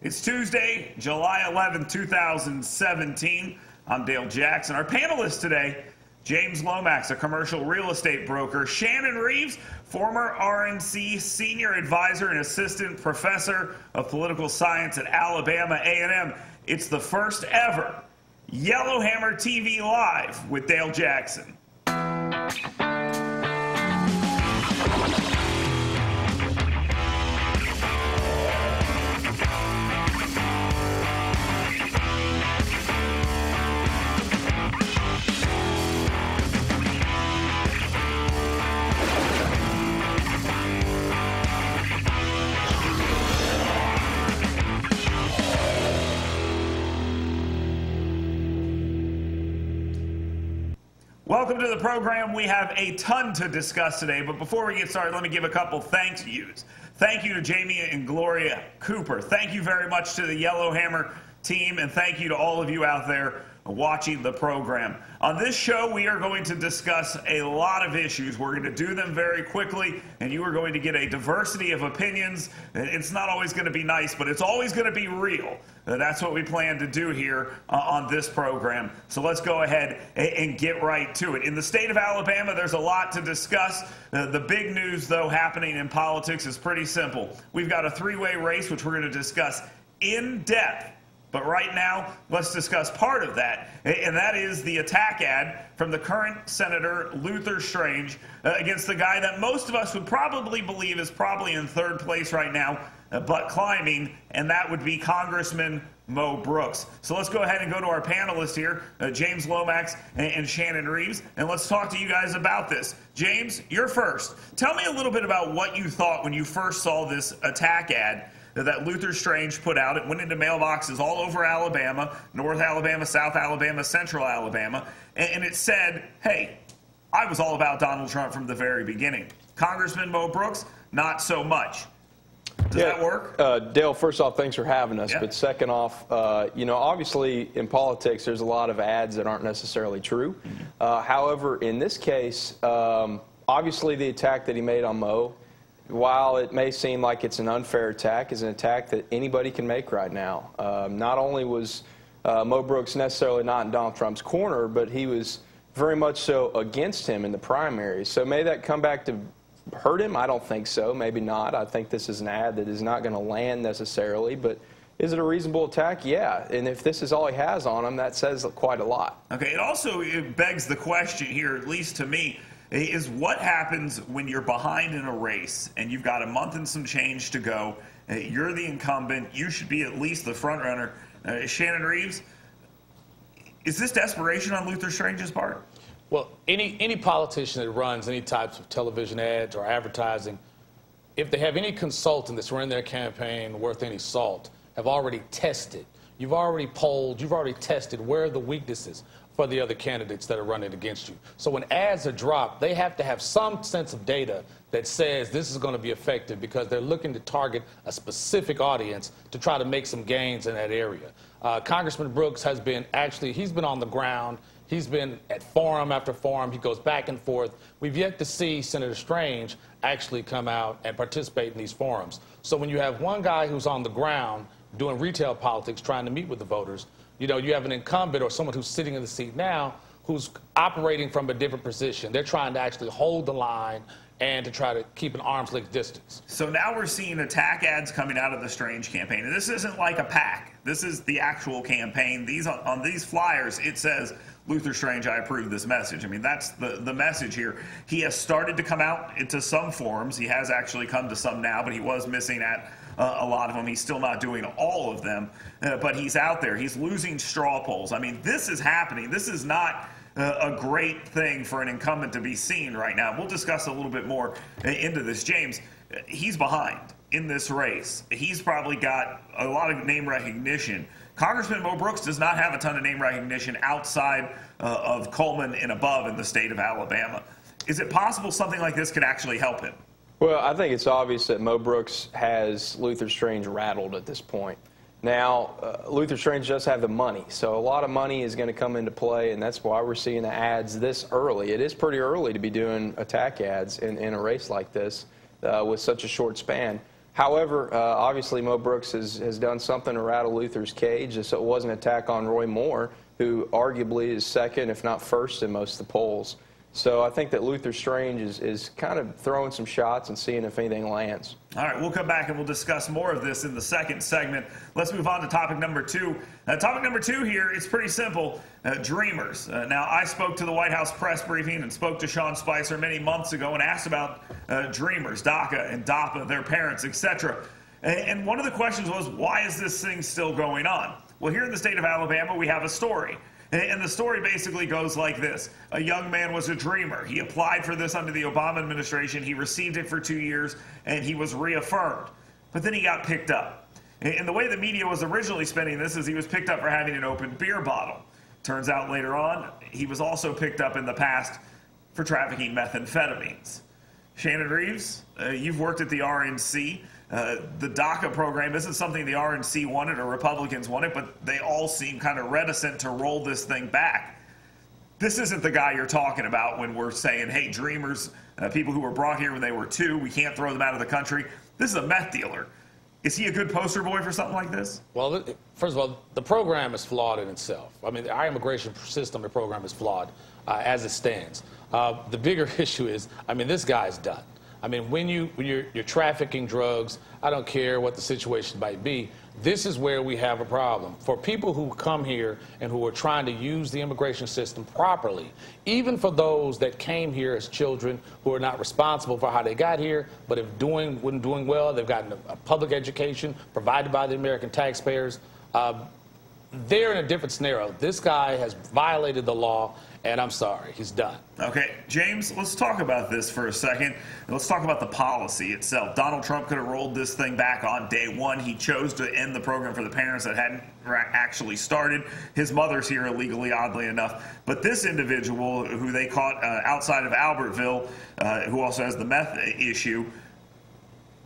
It's Tuesday, July 11, 2017. I'm Dale Jackson. Our panelists today, James Lomax, a commercial real estate broker, Shannon Reeves, former RNC senior advisor and assistant professor of political science at Alabama A&M. It's the first ever Yellowhammer TV Live with Dale Jackson. Welcome to the program. We have a ton to discuss today, but before we get started, let me give a couple thank yous. Thank you to Jamie and Gloria Cooper. Thank you very much to the Yellowhammer team, and thank you to all of you out there watching the program. On this show, we are going to discuss a lot of issues. We're going to do them very quickly, and you are going to get a diversity of opinions. It's not always going to be nice, but it's always going to be real. That's what we plan to do here on this program. So let's go ahead and get right to it. In the state of Alabama, there's a lot to discuss. The big news, though, happening in politics is pretty simple. We've got a three-way race, which we're going to discuss in depth. But right now, let's discuss part of that, and that is the attack ad from the current Senator Luther Strange against the guy that most of us would probably believe is probably in third place right now, but climbing, and that would be Congressman Mo Brooks. So let's go ahead and go to our panelists here, James Lomax and Shannon Reeves, and let's talk to you guys about this. James, you're first. Tell me a little bit about what you thought when you first saw this attack ad that Luther Strange put out. It went into mailboxes all over Alabama, North Alabama, South Alabama, Central Alabama, and it said, hey, I was all about Donald Trump from the very beginning. Congressman Mo Brooks, not so much. Does that work? Dale, first off, thanks for having us. Yeah. But second off, you know, obviously in politics there's a lot of ads that aren't necessarily true. However, in this case, obviously the attack that he made on Mo, while it may seem like it's an unfair attack, is an attack that anybody can make right now. Not only was Mo Brooks necessarily not in Donald Trump's corner, but he was very much so against him in the primaries. So may that come back to hurt him? I don't think so. Maybe not. I think this is an ad that is not going to land necessarily, but is it a reasonable attack? Yeah. And if this is all he has on him, that says quite a lot. Okay. It begs the question here, at least to me, is what happens when you're behind in a race and you've got a month and some change to go. You're the incumbent. You should be at least the front runner. Shannon Reeves, is this desperation on Luther Strange's part? Well, any politician that runs any types of television ads or advertising, if they have any consultant that's running their campaign worth any salt, have already tested. You've already polled. You've already tested where are the weaknesses for the other candidates that are running against you. So when ads are dropped, they have to have some sense of data that says this is going to be effective because they're looking to target a specific audience to try to make some gains in that area. Congressman Brooks has been he's been on the ground. He's been at forum after forum. He goes back and forth. We've yet to see Senator Strange actually come out and participate in these forums. So when you have one guy who's on the ground doing retail politics, trying to meet with the voters, you know, you have an incumbent or someone who's sitting in the seat now who's operating from a different position. They're trying to actually hold the line and to try to keep an arm's length distance. So now we're seeing attack ads coming out of the Strange campaign. And this isn't like a PAC. This is the actual campaign. On these flyers, it says, Luther Strange, I approve this message. I mean, that's the message here. He has started to come out into some forums. He has actually come to some now, but he was missing at a lot of them. He's still not doing all of them, but he's out there. He's losing straw polls. I mean, this is happening. This is not a great thing for an incumbent to be seen right now. We'll discuss a little bit more into this. James, he's behind in this race. He's probably got a lot of name recognition. Congressman Mo Brooks does not have a ton of name recognition outside of Coleman and above in the state of Alabama. Is it possible something like this could actually help him? Well, I think it's obvious that Mo Brooks has Luther Strange rattled at this point. Now, Luther Strange does have the money, so a lot of money is going to come into play, and that's why we're seeing the ads this early. It is pretty early to be doing attack ads in a race like this with such a short span. However, obviously Mo Brooks has done something to rattle Luther's cage, so it was an attack on Roy Moore, who arguably is second, if not first, in most of the polls. So I think that Luther Strange is kind of throwing some shots and seeing if anything lands. All right, we'll come back and we'll discuss more of this in the second segment. Let's move on to topic number 2. Topic number 2 here is pretty simple, dreamers. Now, I spoke to the White House press briefing and spoke to Sean Spicer many months ago and asked about dreamers, DACA and DAPA, their parents, etc. And one of the questions was, why is this thing still going on? Well, here in the state of Alabama, we have a story. And the story basically goes like this. A young man was a dreamer. He applied for this under the Obama administration. He received it for 2 years, and he was reaffirmed. But then he got picked up. And the way the media was originally spinning this is he was picked up for having an open beer bottle. Turns out later on, he was also picked up in the past for trafficking methamphetamines. Shannon Reeves, you've worked at the RNC. The DACA program isn't something the RNC wanted or Republicans wanted, but they all seem kind of reticent to roll this thing back. This isn't the guy you're talking about when we're saying, hey, dreamers, people who were brought here when they were 2, we can't throw them out of the country. This is a meth dealer. Is he a good poster boy for something like this? Well, first of all, the program is flawed in itself. I mean, our immigration system, the program is flawed as it stands. The bigger issue is, I mean, this guy's done. I mean, when you're trafficking drugs, I don't care what the situation might be, this is where we have a problem. For people who come here and who are trying to use the immigration system properly, even for those that came here as children who are not responsible for how they got here, but if wasn't doing well, they've gotten a public education provided by the American taxpayers, they're in a different scenario. This guy has violated the law, and I'm sorry, he's done. Okay, James, let's talk about this for a second. Let's talk about the policy itself. Donald Trump could have rolled this thing back on day 1. He chose to end the program for the parents that hadn't actually started. His mother's here illegally, oddly enough. But this individual, who they caught outside of Albertville, who also has the meth issue,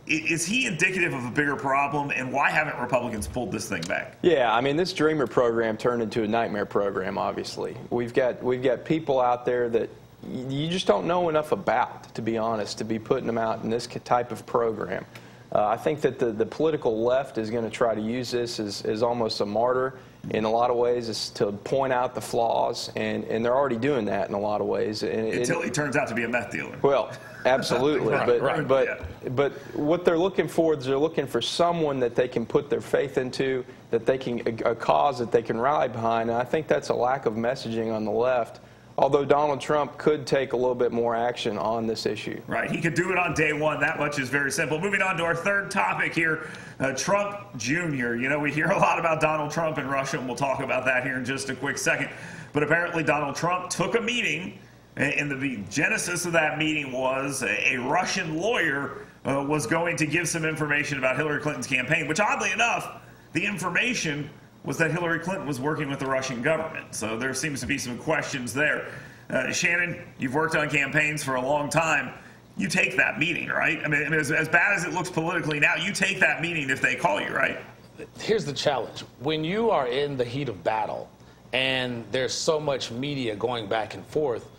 is he indicative of a bigger problem, and why haven't Republicans pulled this thing back? Yeah, I mean, this Dreamer program turned into a nightmare program, obviously. We've got people out there that you just don't know enough about, to be honest, to be putting them out in this type of program. I think that the political left is going to try to use this as almost a martyr in a lot of ways, is to point out the flaws, and they're already doing that in a lot of ways. Until he turns out to be a meth dealer. Well, absolutely. Right. But what they're looking for is they're looking for someone that they can put their faith into, that they can, a cause that they can rally behind. And I think that's a lack of messaging on the left. Although Donald Trump could take a little bit more action on this issue. Right, he could do it on day 1. That much is very simple. Moving on to our third topic here, Trump Jr. You know, we hear a lot about Donald Trump and Russia, and we'll talk about that here in just a quick second. But apparently Donald Trump took a meeting, and the genesis of that meeting was a Russian lawyer was going to give some information about Hillary Clinton's campaign, which oddly enough, the information was that Hillary Clinton was working with the Russian government. So there seems to be some questions there. Shannon, you've worked on campaigns for a long time. You take that meeting, right? I mean as bad as it looks politically now, you take that meeting if they call you, right? Here's the challenge. When you are in the heat of battle and there's so much media going back and forth,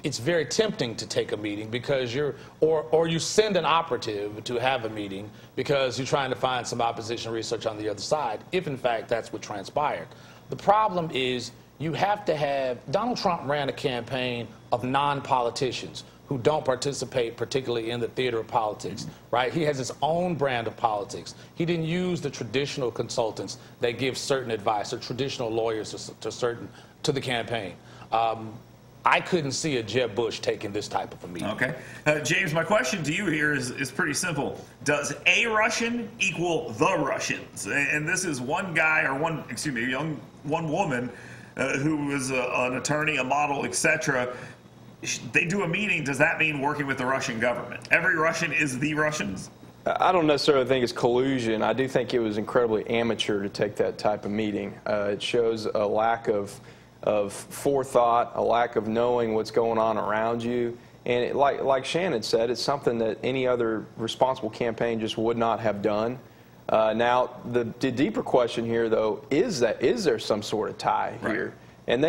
it's very tempting to take a meeting because or you send an operative to have a meeting because you're trying to find some opposition research on the other side, if in fact that's what transpired. The problem is you have to have, Donald Trump ran a campaign of non-politicians who don't participate particularly in the theater of politics, right? He has his own brand of politics. He didn't use the traditional consultants that give certain advice or traditional lawyers to the campaign. I couldn't see a Jeb Bush taking this type of a meeting. Okay. James, my question to you here is pretty simple. Does a Russian equal the Russians? And this is one guy or one woman who is an attorney, a model, etc. They do a meeting. Does that mean working with the Russian government? Every Russian is the Russians? I don't necessarily think it's collusion. I do think it was incredibly amateur to take that type of meeting. It shows a lack of forethought, a lack of knowing what's going on around you. And like Shannon said, it's something that any other responsible campaign just would not have done. Now, the deeper question here, though, is there some sort of tie here? And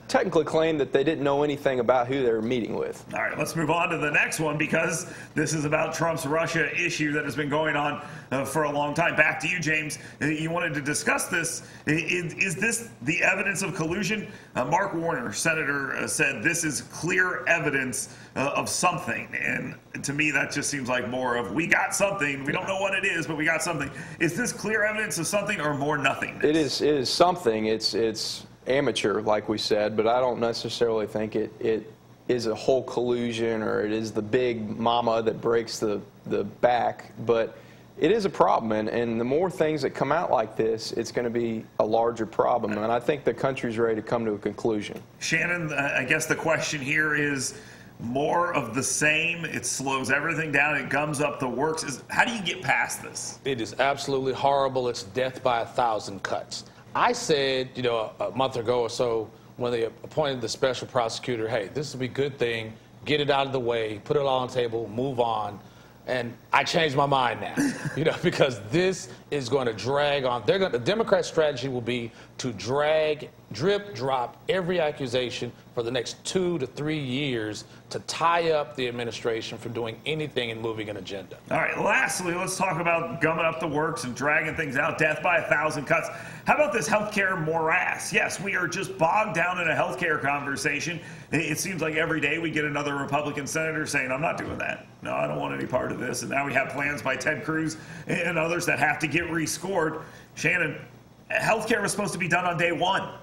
technically claim that they didn't know anything about who they were meeting with. All right, let's move on to the next one, because this is about Trump's Russia issue that has been going on for a long time. Back to you, James. You wanted to discuss this. Is this the evidence of collusion? Mark Warner, Senator, said this is clear evidence of something. And to me, that just seems like more of, we got something. We don't know what it is, but we got something. Is this clear evidence of something or more nothingness? It is something. It's amateur, like we said, but I don't necessarily think it is a whole collusion or it is the big mama that breaks the back, but it is a problem, and the more things that come out like this, it's going to be a larger problem, and I think the country's ready to come to a conclusion. Shannon, I guess the question here is more of the same. It slows everything down. It gums up the works. How do you get past this? It is absolutely horrible. It's death by 1,000 cuts. I said, you know, a month ago or so, when they appointed the special prosecutor, hey, this would be a good thing, get it out of the way, put it all on the table, move on. And I changed my mind now, you know, because this is going to drag on. The Democrat strategy will be to drag, drip, drop every accusation for the next 2 to 3 years to tie up the administration from doing anything and moving an agenda. All right, lastly, let's talk about gumming up the works and dragging things out, death by 1,000 cuts. How about this healthcare morass? Yes, we are just bogged down in a healthcare conversation. It seems like every day we get another Republican senator saying, I'm not doing that. No, I don't want any part of this. And now we have plans by Ted Cruz and others that have to get rescored. Shannon, healthcare was supposed to be done on day one.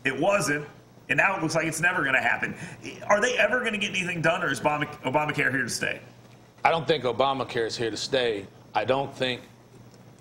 It wasn't. And now it looks like it's never going to happen. Are they ever going to get anything done, or is Obamacare here to stay? I don't think Obamacare is here to stay. I don't think.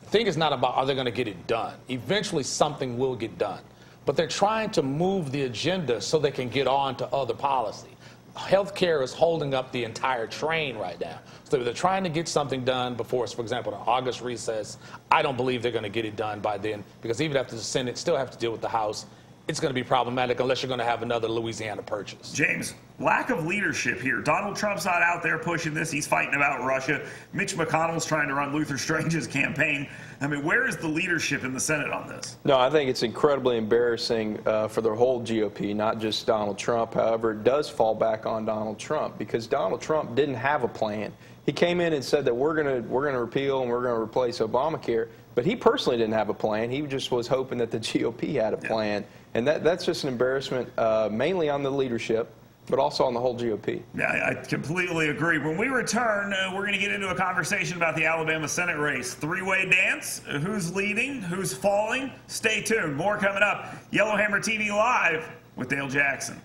The thing is not about are they going to get it done. Eventually something will get done. But they're trying to move the agenda so they can get on to other policy. Healthcare is holding up the entire train right now. So they're trying to get something done before, for example, the August recess. I don't believe they're going to get it done by then, because even after the Senate still have to deal with the House. It's going to be problematic unless you're going to have another Louisiana purchase. James, lack of leadership here. Donald Trump's not out there pushing this. He's fighting about Russia. Mitch McConnell's trying to run Luther Strange's campaign. I mean, where is the leadership in the Senate on this? No, I think it's incredibly embarrassing for the whole GOP, not just Donald Trump. However, it does fall back on Donald Trump, because Donald Trump didn't have a plan. He came in and said that we're going to repeal and we're going to replace Obamacare, but he personally didn't have a plan. He just was hoping that the GOP had a plan. And that's just an embarrassment, mainly on the leadership, but also on the whole GOP. Yeah, I completely agree. When we return, we're going to get into a conversation about the Alabama Senate race. Three-way dance. Who's leading? Who's falling? Stay tuned. More coming up. Yellowhammer TV Live with Dale Jackson.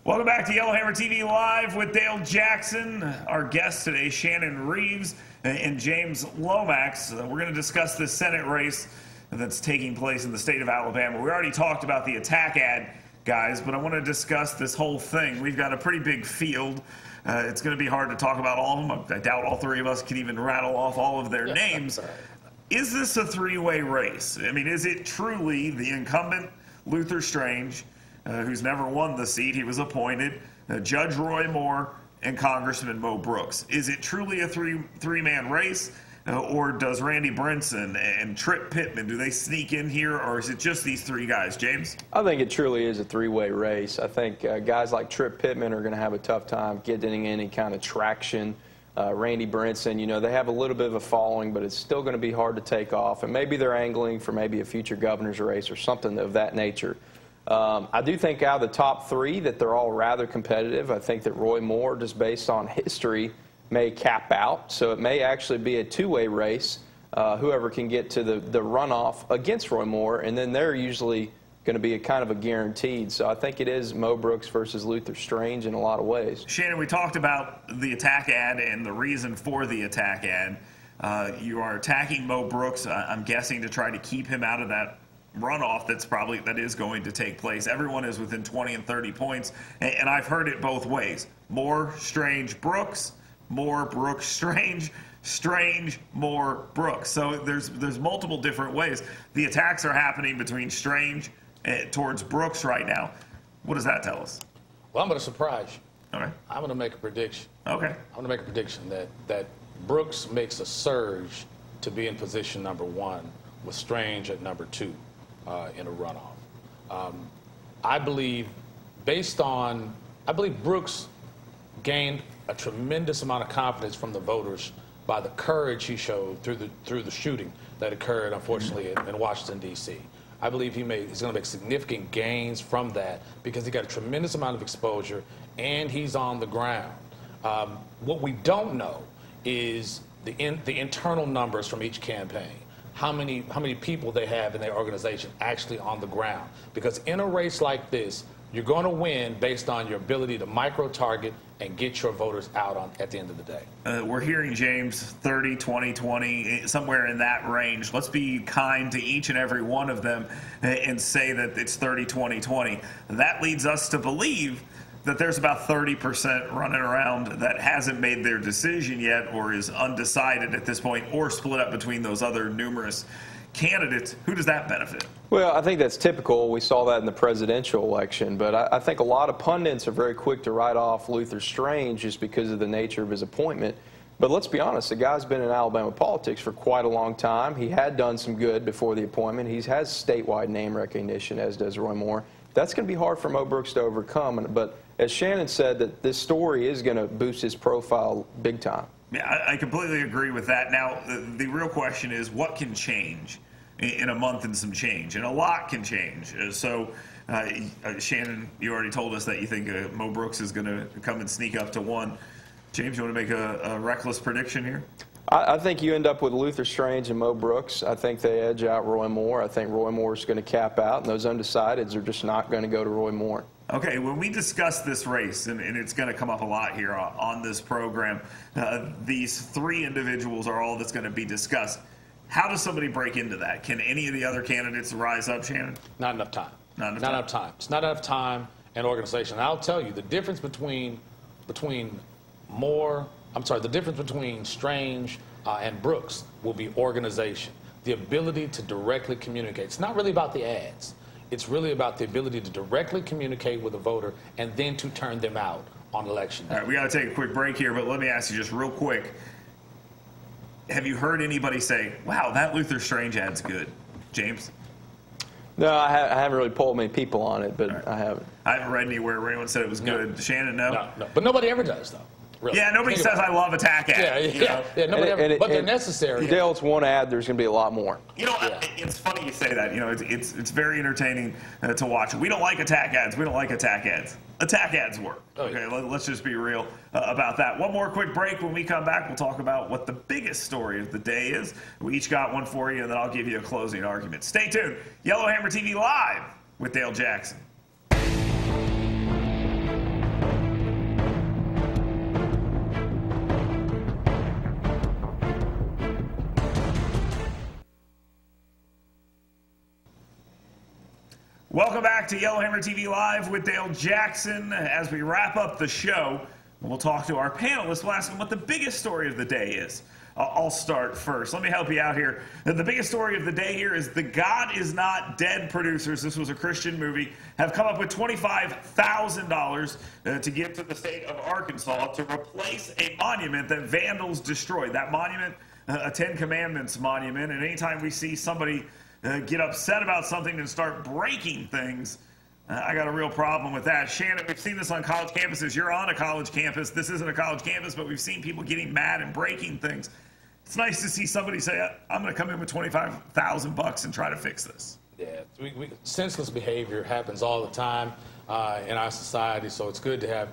Welcome back to Yellowhammer TV Live with Dale Jackson. Our guests today, Shannon Reeves and James Lomax. We're going to discuss this Senate race that's taking place in the state of Alabama. We already talked about the attack ad, guys, but I want to discuss this whole thing. We've got a pretty big field. It's going to be hard to talk about all of them. I doubt all three of us can even rattle off all of their names. Is this a three-way race? I mean, is it truly the incumbent Luther Strange, who's never won the seat? He was appointed, Judge Roy Moore, and Congressman Mo Brooks. Is it truly a three-man race, or does Randy Brinson and Tripp Pittman, do they sneak in here, or is it just these three guys? James? I think it truly is a three-way race. I think guys like Tripp Pittman are going to have a tough time getting any kind of traction. Randy Brinson, you know, they have a little bit of a following, but it's still going to be hard to take off, and maybe they're angling for maybe a future governor's race or something of that nature. I do think out of the top three that they're all rather competitive. I think that Roy Moore, just based on history, may cap out. So it may actually be a two-way race, whoever can get to the runoff against Roy Moore, and then they're usually going to be a kind of a guaranteed. So I think it is Mo Brooks versus Luther Strange in a lot of ways. Shannon, we talked about the attack ad and the reason for the attack ad. You are attacking Mo Brooks, I'm guessing, to try to keep him out of that runoff that is going to take place. Everyone is within 20 and 30 points, and I've heard it both ways. Moore, Strange, Brooks. Moore, Brooks, Strange. Strange, Moore, Brooks. So there's multiple different ways. The attacks are happening between Strange towards Brooks right now. What does that tell us? Well, I'm going to surprise you. All right. I'm going to make a prediction. Okay. I'm going to make a prediction that Brooks makes a surge to be in position number 1 with Strange at number 2 in a runoff. I believe Brooks gained a tremendous amount of confidence from the voters by the courage he showed through the shooting that occurred, unfortunately, in Washington, D.C. I believe he's going to make significant gains from that because he got a tremendous amount of exposure and he's on the ground. What we don't know is the internal numbers from each campaign. How many people they have in their organization actually on the ground. Because in a race like this, you're going to win based on your ability to micro-target and get your voters out at the end of the day. We're hearing, James, 30, 20, 20, somewhere in that range. Let's be kind to each and every one of them and say that it's 30, 20, 20. That leads us to believe that there's about 30% running around that hasn't made their decision yet or is undecided at this point or split up between those other numerous candidates. Who does that benefit? Well, I think that's typical. We saw that in the presidential election. But I think a lot of pundits are very quick to write off Luther Strange just because of the nature of his appointment. But let's be honest, the guy's been in Alabama politics for quite a long time. He had done some good before the appointment. He has statewide name recognition, as does Roy Moore. That's going to be hard for Mo Brooks to overcome. But as Shannon said, that this story is going to boost his profile big time. Yeah, I completely agree with that. Now, the real question is what can change in a month and some change? And a lot can change. So, Shannon, you already told us that you think Mo Brooks is going to come and sneak up to 1. James, you want to make a reckless prediction here? I think you end up with Luther Strange and Mo Brooks. I think they edge out Roy Moore. I think Roy Moore is going to cap out, and those undecideds are just not going to go to Roy Moore. Okay, when we discuss this race, and it's going to come up a lot here on this program, these 3 individuals are all that's going to be discussed. How does somebody break into that? Can any of the other candidates rise up, Shannon? Not enough time. Not enough time. It's not enough time and organization. And I'll tell you, the difference between Strange and Brooks will be organization, the ability to directly communicate. It's not really about the ads. It's really about the ability to directly communicate with a voter and then to turn them out on election day. All right, we got to take a quick break here, but let me ask you just real quick. Have you heard anybody say, wow, that Luther Strange ad's good? James? No, I haven't really polled many people on it, but right. I haven't. I haven't read anywhere where anyone said it was good. Shannon, no? No. But nobody ever does, though. Really. Yeah, nobody says I love attack ads. Yeah, nobody ever, but they're necessary. Dale, it's one ad, there's going to be a lot more. You know, it's funny you say that. You know, it's very entertaining to watch. We don't like attack ads. We don't like attack ads. Attack ads work. Okay, let's just be real about that. One more quick break. When we come back, we'll talk about what the biggest story of the day is. We each got one for you, and then I'll give you a closing argument. Stay tuned. Yellowhammer TV Live with Dale Jackson. Welcome back to Yellowhammer TV Live with Dale Jackson. As we wrap up the show, we'll talk to our panelists. We'll ask them what the biggest story of the day is. I'll start first. Let me help you out here. The biggest story of the day here is the God Is Not Dead producers, this was a Christian movie, have come up with $25,000 to give to the state of Arkansas to replace a monument that vandals destroyed. That monument, a Ten Commandments monument, and anytime we see somebody get upset about something and start breaking things, I got a real problem with that. Shannon, we've seen this on college campuses. You're on a college campus. This isn't a college campus, but we've seen people getting mad and breaking things. It's nice to see somebody say, I'm going to come in with $25,000 and try to fix this. Yeah, senseless behavior happens all the time in our society, so it's good to have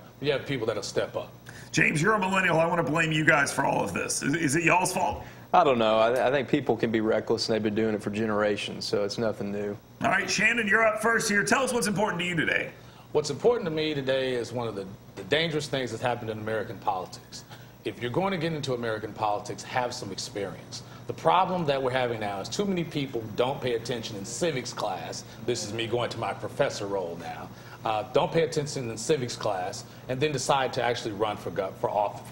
people that'll step up. James, you're a millennial. I want to blame you guys for all of this. Is it y'all's fault? I don't know. I think people can be reckless, and they've been doing it for generations, so it's nothing new. All right, Shannon, you're up first here. Tell us what's important to you today. What's important to me today is one of the dangerous things that's happened in American politics. If you're going to get into American politics, have some experience. The problem that we're having now is too many people don't pay attention in civics class. This is me going to my professor role now. Don't pay attention in civics class and then decide to actually run for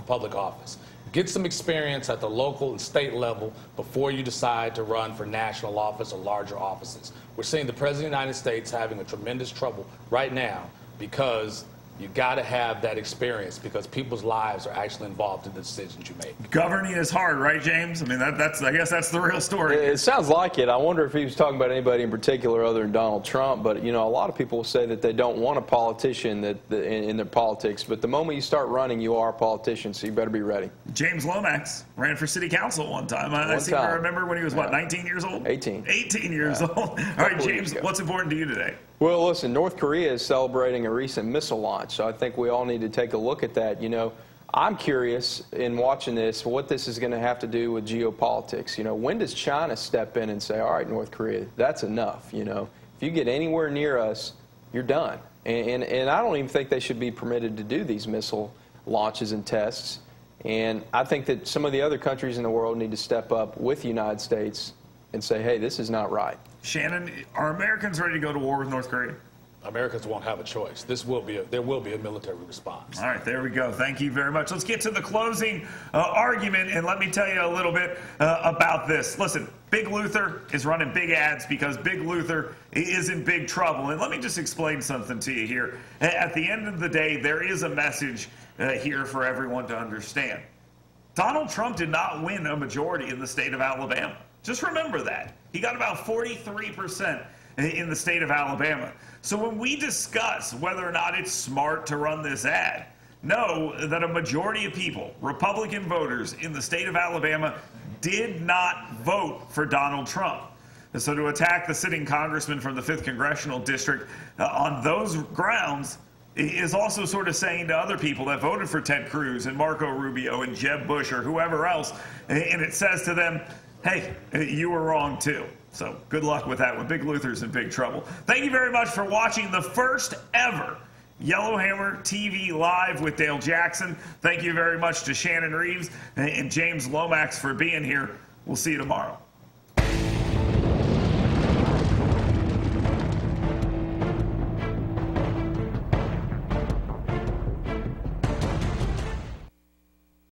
public office. Get some experience at the local and state level before you decide to run for national office or larger offices. We're seeing the President of the United States having a tremendous trouble right now because You got to have that experience because people's lives are actually involved in the decisions you make. Governing is hard, right, James? I mean, I guess that's the real story. It sounds like it. I wonder if he was talking about anybody in particular other than Donald Trump. But, you know, a lot of people say that they don't want a politician in their politics. But the moment you start running, you are a politician, so you better be ready. James Lomax ran for city council one time. I seem to remember when he was, what, 19 years old? 18. 18 years old. All right, James, what's important to you today? Well, listen, North Korea is celebrating a recent missile launch, so I think we all need to take a look at that. You know, I'm curious in watching this what this is going to have to do with geopolitics. You know, when does China step in and say, all right, North Korea, that's enough? You know, if you get anywhere near us, you're done. And I don't even think they should be permitted to do these missile launches and tests. And I think that some of the other countries in the world need to step up with the United States and say, hey, this is not right. Shannon, are Americans ready to go to war with North Korea? Americans won't have a choice. There will be a military response. All right, there we go. Thank you very much. Let's get to the closing argument, and let me tell you a little bit about this. Listen, Big Luther is running big ads because Big Luther is in big trouble. And let me just explain something to you here. At the end of the day, there is a message here for everyone to understand. Donald Trump did not win a majority in the state of Alabama. Just remember that. He got about 43% in the state of Alabama. So when we discuss whether or not it's smart to run this ad, know that a majority of people, Republican voters in the state of Alabama, did not vote for Donald Trump. And so to attack the sitting congressman from the 5th Congressional District on those grounds is also sort of saying to other people that voted for Ted Cruz and Marco Rubio and Jeb Bush or whoever else, and it says to them, hey, you were wrong too. So good luck with that one. Big Luther's in big trouble. Thank you very much for watching the first ever Yellowhammer TV Live with Dale Jackson. Thank you very much to Shannon Reeves and James Lomax for being here. We'll see you tomorrow.